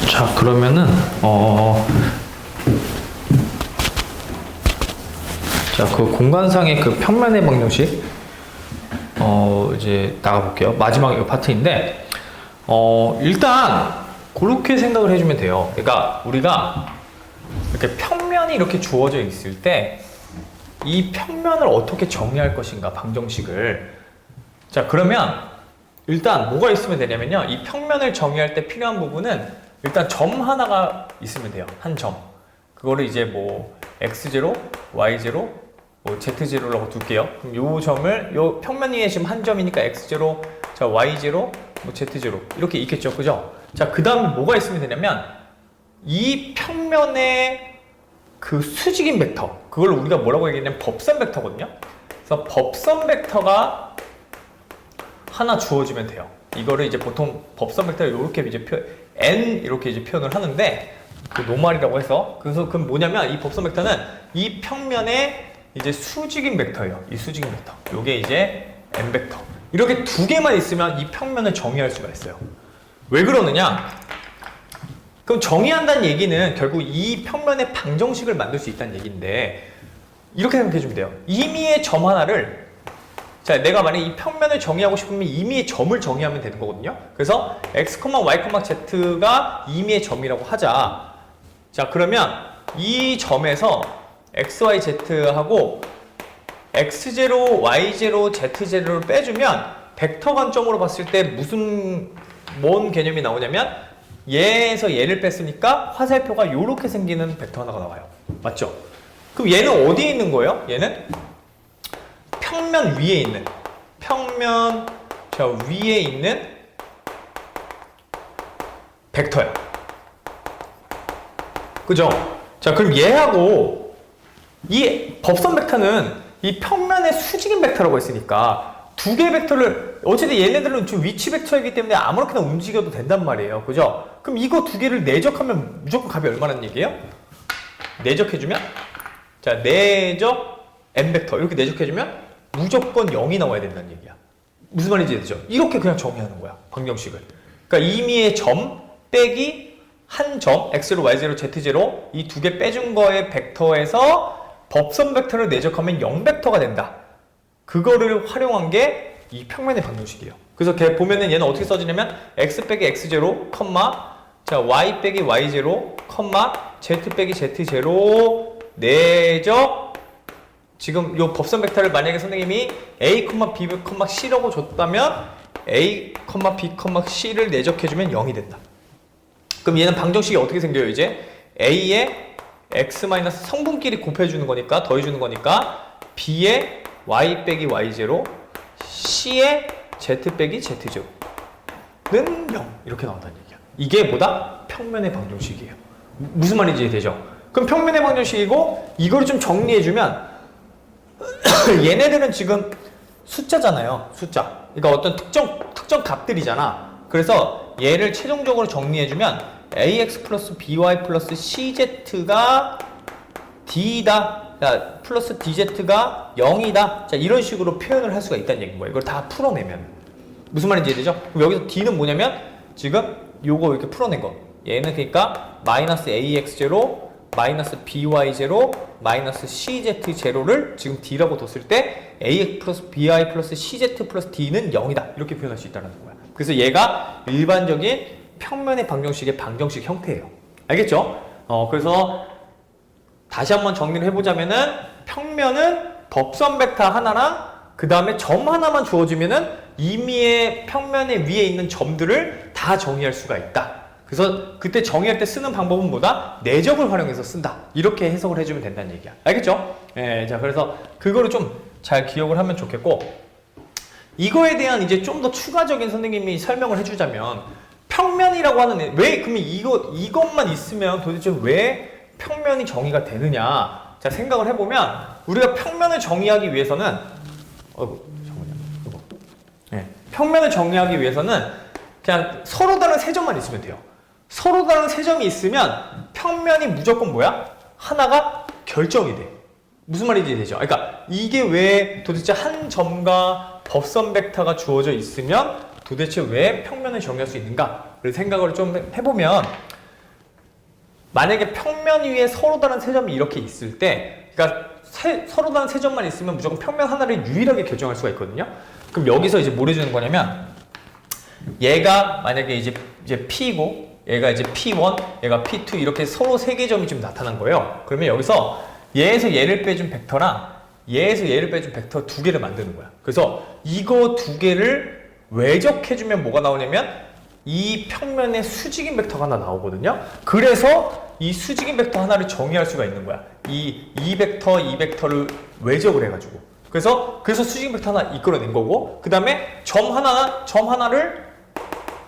자, 그러면은 자, 그 공간상의 그 평면의 방정식 이제 나가볼게요. 마지막 이 파트인데 일단 그렇게 생각을 해주면 돼요. 그러니까 우리가 이렇게 평면이 이렇게 주어져 있을 때 이 평면을 어떻게 정의할 것인가, 방정식을. 자, 그러면 일단 뭐가 있으면 되냐면요, 이 평면을 정의할 때 필요한 부분은 일단 점 하나가 있으면 돼요. 한 점. 그거를 이제 뭐 x0, y0, 뭐 z0라고 둘게요. 그럼 요 점을, 요 평면 위에 지금 한 점이니까 x0, 자 y0, 뭐 z0 이렇게 있겠죠, 그죠? 자, 그 다음에 뭐가 있으면 되냐면 이 평면의 그 수직인 벡터, 그걸 우리가 뭐라고 얘기하냐면 법선 벡터거든요. 그래서 법선 벡터가 하나 주어지면 돼요. 이거를 이제 보통 법선 벡터를 이렇게 이제 n 이렇게 이제 표현을 하는데, 그 노말이라고 해서. 그래서 그럼 뭐냐면 이 법선 벡터는 이 평면의 이제 수직인 벡터예요. 이 수직인 벡터. 요게 이제 n 벡터. 이렇게 두 개만 있으면 이 평면을 정의할 수가 있어요. 왜 그러느냐? 그럼 정의한다는 얘기는 결국 이 평면의 방정식을 만들 수 있다는 얘기인데, 이렇게 생각해주면 돼요. 임의의 점 하나를, 자, 내가 만약에 이 평면을 정의하고 싶으면 임의의 점을 정의하면 되는 거거든요. 그래서 x, y, z가 임의의 점이라고 하자. 자, 그러면 이 점에서 x, y, z하고 x0, y0, z0를 빼주면 벡터 관점으로 봤을 때 뭔 개념이 나오냐면, 얘에서 얘를 뺐으니까 화살표가 이렇게 생기는 벡터 하나가 나와요. 맞죠? 그럼 얘는 어디에 있는 거예요? 얘는 평면 위에 있는, 평면 저 위에 있는 벡터야. 그죠? 자, 그럼 얘하고 이 법선 벡터는 이 평면의 수직인 벡터라고 했으니까 두 개의 벡터를, 어쨌든 얘네들은 좀 위치 벡터이기 때문에 아무렇게나 움직여도 된단 말이에요. 그죠? 그럼 이거 두 개를 내적하면 무조건 값이 얼마라는 얘기예요? 내적해주면, 자, 내적 n 벡터 이렇게 내적해주면 무조건 0이 나와야 된다는 얘기야. 무슨 말인지 되죠? 이렇게 그냥 정의하는 거야, 방정식을. 그러니까 임의의 점 빼기 한 점, x0, y0, z0 이 두 개 빼준 거의 벡터에서 법선 벡터를 내적하면 0 벡터가 된다. 그거를 활용한 게 이 평면의 방정식이에요. 그래서 걔 보면은 얘는 어떻게 써지냐면 x 빼기 x0, 자 y 빼기 y0, z 빼기 z0 내적, 지금 요 법선 벡터를 만약에 선생님이 a, b, c라고 줬다면 a, b, c를 내적해주면 0이 된다. 그럼 얘는 방정식이 어떻게 생겨요? 이제 a에 x 마이너스 성분끼리 곱해주는 거니까, 더해주는 거니까 b에 y 빼기 y0, c에 z 빼기 z0는 0 이렇게 나온다는 얘기야. 이게 뭐다? 평면의 방정식이에요. 무슨 말인지 되죠? 그럼 평면의 방정식이고, 이걸 좀 정리해주면 얘네들은 지금 숫자잖아요. 숫자. 그러니까 어떤 특정 값들이잖아. 그래서 얘를 최종적으로 정리해주면 ax 플러스 by 플러스 cz가 d다. 자, 플러스 dz가 0이다. 자, 이런 식으로 표현을 할 수가 있다는 얘기인 거예요. 이걸 다 풀어내면. 무슨 말인지 이해되죠? 그럼 여기서 d는 뭐냐면, 지금 요거 이렇게 풀어낸 거. 얘는 그러니까 마이너스 ax0, 마이너스 by0, 마이너스 cz0를 지금 d라고 뒀을 때 ax 플러스 by 플러스 cz 플러스 d는 0이다. 이렇게 표현할 수 있다는 거야. 그래서 얘가 일반적인 평면의 방정식의 방정식 형태예요. 알겠죠? 그래서 다시 한번 정리를 해보자면은, 평면은 법선 벡터 하나랑 그 다음에 점 하나만 주어지면은 임의의 평면의 위에 있는 점들을 다 정의할 수가 있다. 그래서 그때 정의할 때 쓰는 방법은 뭐다? 내적을 활용해서 쓴다. 이렇게 해석을 해주면 된다는 얘기야. 알겠죠? 예, 자, 그래서 그거를 좀 잘 기억을 하면 좋겠고, 이거에 대한 이제 좀 더 추가적인 선생님이 설명을 해주자면, 평면이라고 하는, 왜, 그러면 이것만 있으면 도대체 왜 평면이 정의가 되느냐? 자, 생각을 해보면, 우리가 평면을 정의하기 위해서는, 잠깐만요. 이거. 네. 평면을 정의하기 위해서는 그냥 서로 다른 세 점만 있으면 돼요. 서로 다른 세 점이 있으면 평면이 무조건 뭐야? 하나가 결정이 돼. 무슨 말인지 되죠? 그러니까 이게 왜 도대체 한 점과 법선 벡터가 주어져 있으면 도대체 왜 평면을 정의할 수 있는가를 생각을 좀 해보면, 만약에 평면 위에 서로 다른 세 점이 이렇게 있을 때, 그러니까 서로 다른 세 점만 있으면 무조건 평면 하나를 유일하게 결정할 수가 있거든요. 그럼 여기서 이제 뭘 해주는 거냐면, 얘가 만약에 이제 P고, 얘가 이제 P1, 얘가 P2 이렇게 서로 세 개 점이 지금 나타난 거예요. 그러면 여기서 얘에서 얘를 빼준 벡터랑 얘에서 얘를 빼준 벡터 두 개를 만드는 거야. 그래서 이거 두 개를 외적해주면 뭐가 나오냐면 이 평면에 수직인 벡터가 하나 나오거든요. 그래서 이 수직인 벡터 하나를 정의할 수가 있는 거야. 이 벡터를 외적을 해가지고. 그래서 수직인 벡터 하나 이끌어낸 거고, 그 다음에 점 하나를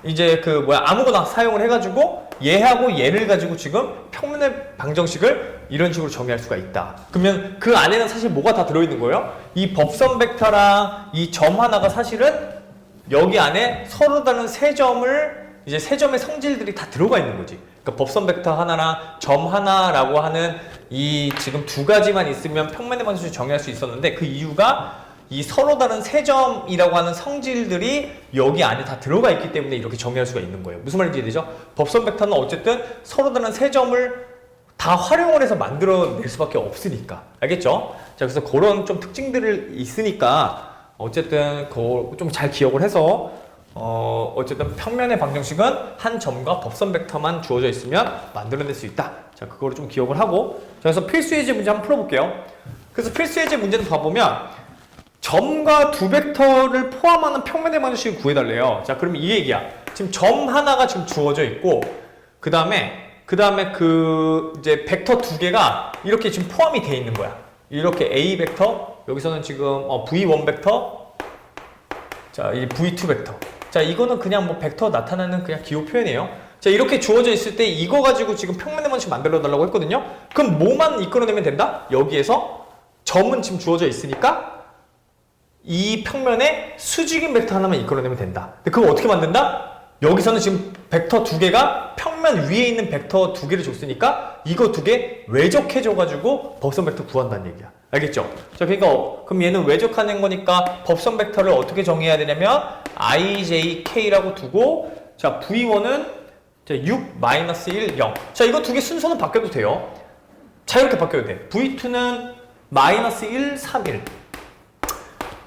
이제 아무거나 사용을 해가지고 얘하고 얘를 가지고 지금 평면의 방정식을 이런 식으로 정의할 수가 있다. 그러면 그 안에는 사실 뭐가 다 들어있는 거예요? 이 법선 벡터랑 이 점 하나가 사실은 여기 안에 서로 다른 세 점을 이제 세 점의 성질들이 다 들어가 있는 거지. 그러니까 법선 벡터 하나랑 점 하나라고 하는 이 지금 두 가지만 있으면 평면의 방정식을 정의할 수 있었는데, 그 이유가 이 서로 다른 세 점이라고 하는 성질들이 여기 안에 다 들어가 있기 때문에 이렇게 정의할 수가 있는 거예요. 무슨 말인지 이해되죠? 법선 벡터는 어쨌든 서로 다른 세 점을 다 활용을 해서 만들어낼 수밖에 없으니까. 알겠죠? 자, 그래서 그런 좀 특징들이 있으니까 어쨌든 그거 좀 잘 기억을 해서 어쨌든 평면의 방정식은 한 점과 법선 벡터만 주어져 있으면 만들어낼 수 있다. 자, 그거를 좀 기억을 하고, 자, 그래서 필수 예제 문제 한번 풀어볼게요. 그래서 필수 예제 문제는 봐보면 점과 두 벡터를 포함하는 평면의 방정식을 구해달래요. 자, 그럼 이 얘기야. 지금 점 하나가 지금 주어져 있고, 그 다음에 이제 벡터 두 개가 이렇게 지금 포함이 돼 있는 거야. 이렇게 A 벡터, 여기서는 지금 V1 벡터, 자, 이 V2 벡터. 자, 이거는 그냥 뭐 벡터 나타나는 그냥 기호 표현이에요. 자, 이렇게 주어져 있을 때 이거 가지고 지금 평면의 방정식 만들어 달라고 했거든요. 그럼 뭐만 이끌어내면 된다? 여기에서 점은 지금 주어져 있으니까 이 평면에 수직인 벡터 하나만 이끌어내면 된다. 근데 그거 어떻게 만든다? 여기서는 지금 벡터 두 개가 평면 위에 있는 벡터 두 개를 줬으니까 이거 두 개 외적해줘가지고 법선 벡터 구한다는 얘기야. 알겠죠? 자, 그러니까 그럼 얘는 외적하는 거니까 법선 벡터를 어떻게 정의해야 되냐면 IJK라고 두고, 자, V1은 6, 마이너스 1, 0. 자, 이거 두 개 순서는 바뀌어도 돼요. 자유롭게 바뀌어도 돼. V2는 마이너스 1, 3, 1.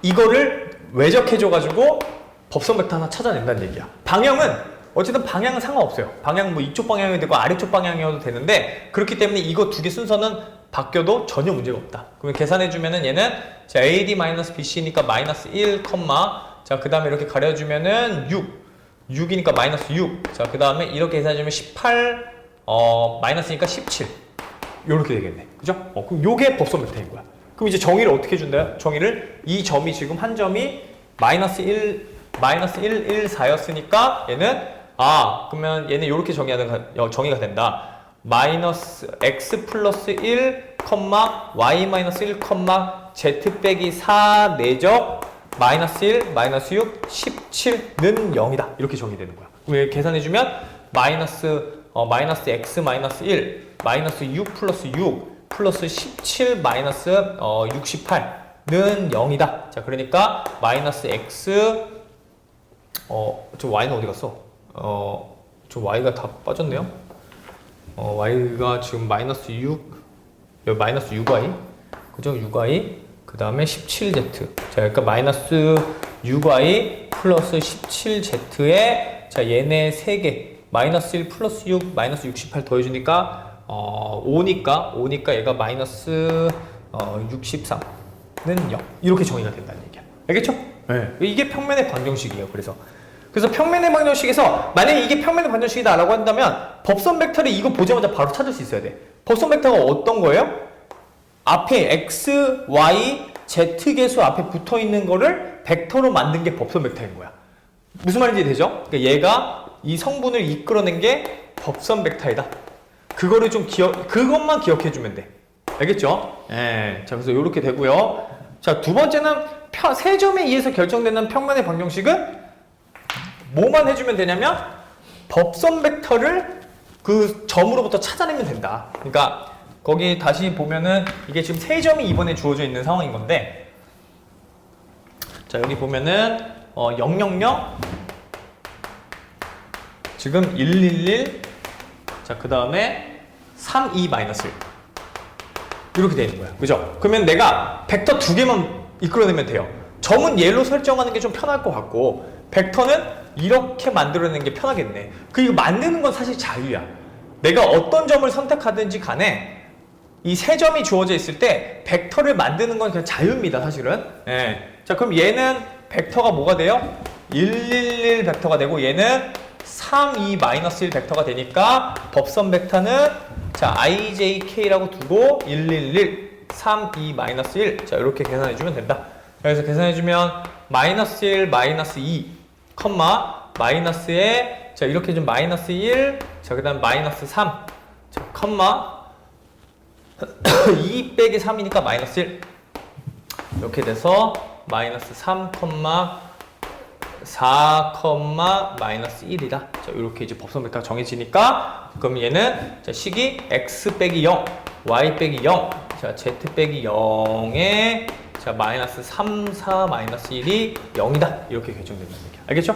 이거를 외적해줘가지고 법선 벡터 하나 찾아낸다는 얘기야. 어쨌든 방향은 상관없어요. 방향은 뭐 이쪽 방향이 되고 아래쪽 방향이어도 되는데, 그렇기 때문에 이거 두 개 순서는 바뀌어도 전혀 문제가 없다. 그러면 계산해주면은 얘는 자, AD-BC니까 마이너스 1, 자, 그 다음에 이렇게 가려주면은 6이니까 마이너스 6. 자, 그 다음에 이렇게 계산해주면 18, 마이너스니까 17. 요렇게 되겠네. 그죠? 그럼 요게 법선 벡터인 거야. 그럼 이제 정의를 어떻게 해준다요? 정의를 이 점이 지금 한 점이 마이너스 1, 1, 4였으니까 얘는 그러면 얘는 이렇게 정의가 된다. 마이너스 x 플러스 1, y 마이너스 1, z 빼기 4 내적 마이너스 1, 마이너스 6, 17는 0이다. 이렇게 정의되는 거야. 그럼 계산해주면 마이너스 x 마이너스 1, 마이너스 6 플러스 6, 플러스 17 마이너스 68는 0이다. 자, 그러니까 마이너스 x 저 y는 어디 갔어? 저 y가 다 빠졌네요. y가 지금 마이너스 6, 여기 마이너스 6y, 그죠? 6y, 그 다음에 17z. 자, 그러니까 마이너스 6y 플러스 17z에 자, 얘네 3개, 마이너스 1 플러스 6, 마이너스 68 더해주니까 5니까 얘가 마이너스 63는 0. 이렇게 정의가 된다는 얘기야. 알겠죠? 네. 이게 평면의 방정식이에요. 그래서 평면의 방정식에서 만약에 이게 평면의 방정식이다 라고 한다면 법선 벡터를 이거 보자마자 바로 찾을 수 있어야 돼. 법선 벡터가 어떤 거예요? 앞에 x, y, z 개수 앞에 붙어 있는 거를 벡터로 만든 게 법선 벡터인 거야. 무슨 말인지 되죠? 그러니까 얘가 이 성분을 이끌어낸 게 법선 벡터이다. 그거를 좀 그것만 기억해 주면 돼. 알겠죠? 예. 자, 그래서 이렇게 되고요. 자, 두 번째는 세 점에 의해서 결정되는 평면의 방정식은 뭐만 해주면 되냐면 법선 벡터를 그 점으로부터 찾아내면 된다. 그러니까 거기 다시 보면은 이게 지금 세 점이 이번에 주어져 있는 상황인 건데, 자, 여기 보면은 0, 0, 0, 지금 111, 자, 그 다음에 32 마이너스 1. 이렇게 되는 거야. 그죠? 그러면 내가 벡터 두 개만 이끌어내면 돼요. 점은 얘로 설정하는 게 좀 편할 것 같고, 벡터는 이렇게 만들어내는 게 편하겠네. 그리고 만드는 건 사실 자유야. 내가 어떤 점을 선택하든지 간에 이 세 점이 주어져 있을 때 벡터를 만드는 건 그냥 자유입니다, 사실은. 예. 자, 그럼 얘는 벡터가 뭐가 돼요? 111 벡터가 되고 얘는 32 마이너스 1 벡터가 되니까 법선 벡터는 자, ijk라고 두고 111 32 마이너스 1. 자, 이렇게 계산해 주면 된다. 그래서 계산해 주면 마이너스 1 마이너스 2 컴마 마이너스에 자, 이렇게 좀 마이너스 1. 자, 그다음 마이너스 3. 자, 컴마 2 빼기 3이니까 마이너스 1. 이렇게 돼서 마이너스 3, 4, 마이너스 1이다. 자, 이렇게 이제 법선 벡터가 정해지니까, 그럼 얘는 자, 식이 x 빼기 0, y 빼기 0, 자, z 빼기 0에 자, 마이너스 3, 4, 마이너스 1이 0이다. 이렇게 결정된다는 얘기야. 알겠죠?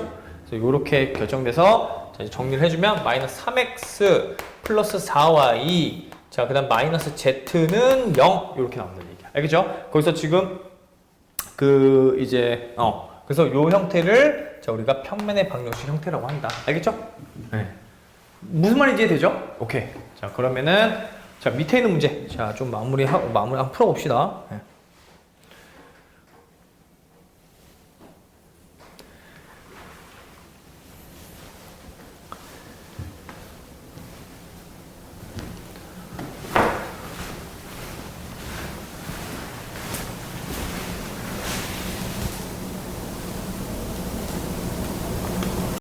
그래서 이렇게 결정돼서 자, 정리를 해주면 마이너스 3x 플러스 4y, 자, 그 다음 마이너스 z는 0 이렇게 나온다는 얘기야. 알겠죠? 거기서 지금 그 이제 그래서 요 형태를 자, 우리가 평면의 방정식 형태라고 한다. 알겠죠? 네. 무슨 말인지 이해되죠? 오케이. 자, 그러면은 자, 밑에 있는 문제 자, 좀 마무리 한번 풀어봅시다. 네.